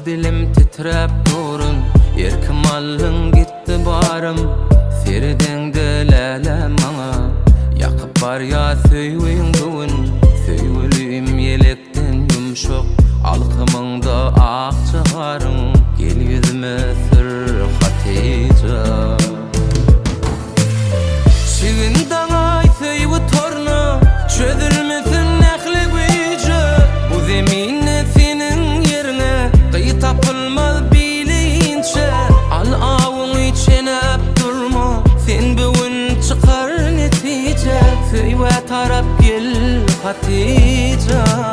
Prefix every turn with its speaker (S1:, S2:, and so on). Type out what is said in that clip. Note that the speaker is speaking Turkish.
S1: Öz dilim titrep durun, erkim allın gitti barım. Serden delele mana, yakıp bar ya söýüň bugün. Söýgülüm yelekden yumşak, alkymyňda ak çygaryň. Gel yüzüme sür Hatice. Şigin daňa söýüp torna, çözülmesin nähli güýje. Bu zemine senin yerine gyý tapylmaz bilinçe. Al awyň içenep durma, sen bugün çıkar netice. Söýbe tarap gel Hatice.